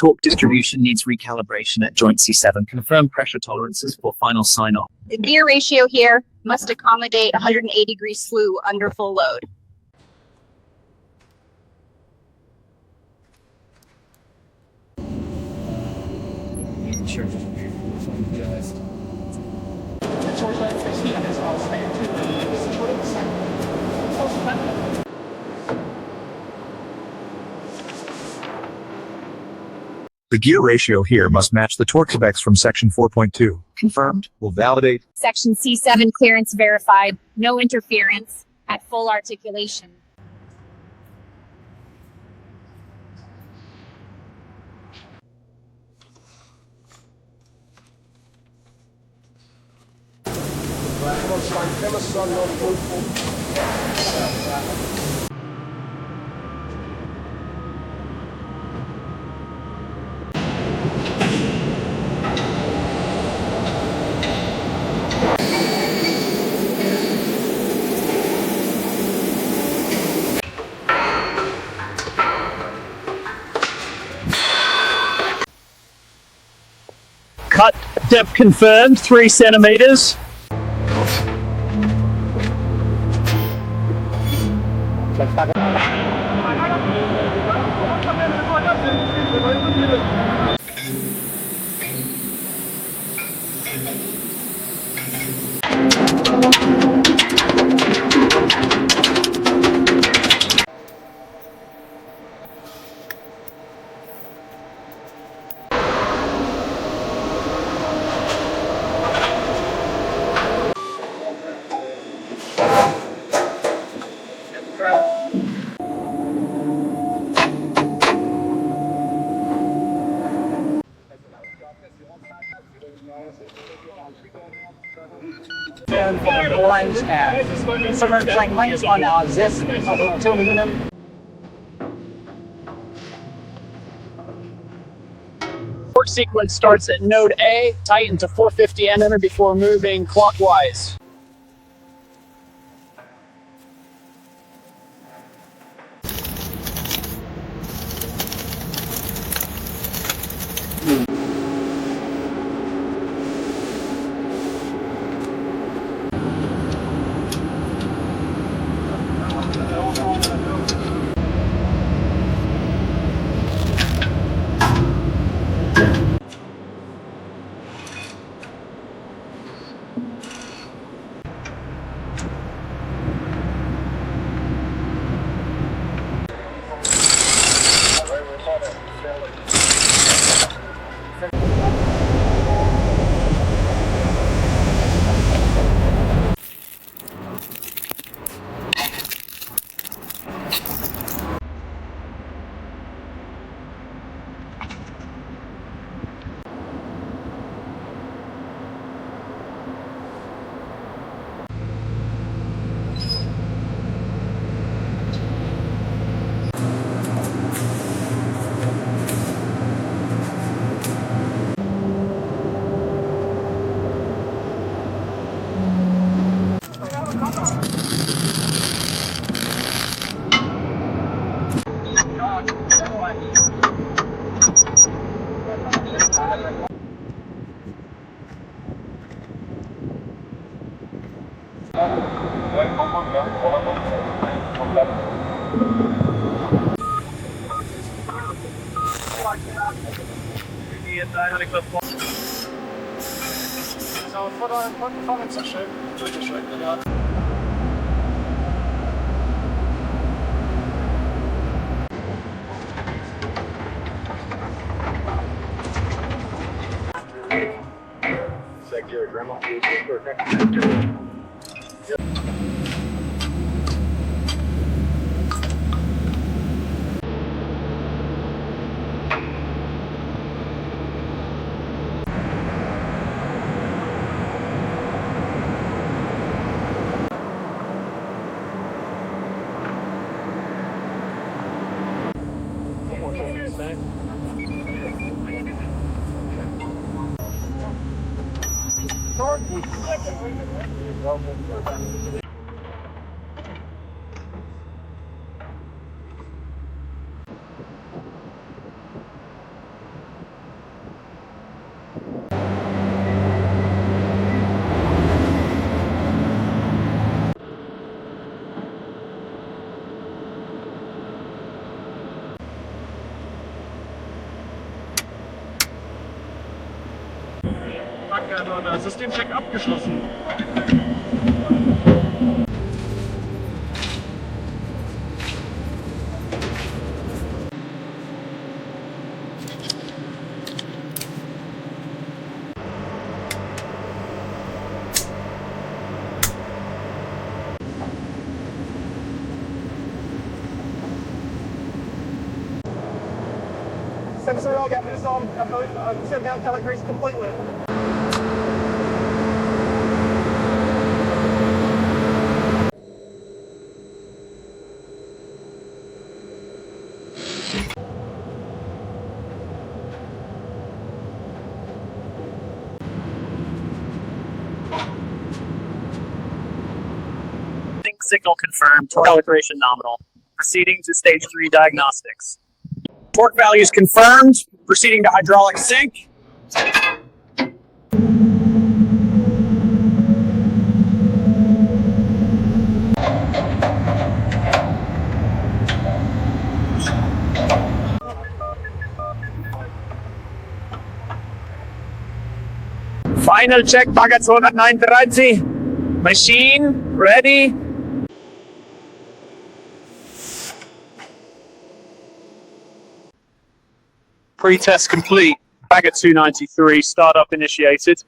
torque distribution needs recalibration at joint C7. Confirm pressure tolerances for final sign-off. The gear ratio here must accommodate 180 degree slew under full load. Sure. The gear ratio here must match the torque specs from section 4.2. Confirmed. Will validate. Section C7 clearance verified. No interference. At full articulation. Cut depth confirmed, 3 centimeters. Lines and submerging lines on this aluminum. Torque sequence starts at node A, tighten to 450 Nm before moving clockwise. So vorne zur schön durchgeschaltet, ja. Is that your grandma used it for next? Danke, der Systemcheck abgeschlossen. Sensor all got this on, shut down calibration completely. Sync signal confirmed. Torque calibration nominal. Proceeding to stage 3 diagnostics. Torque values confirmed. Proceeding to hydraulic sync. Final check, Bagger 239. Machine ready. Pre-test complete. Bagger 293. Startup initiated.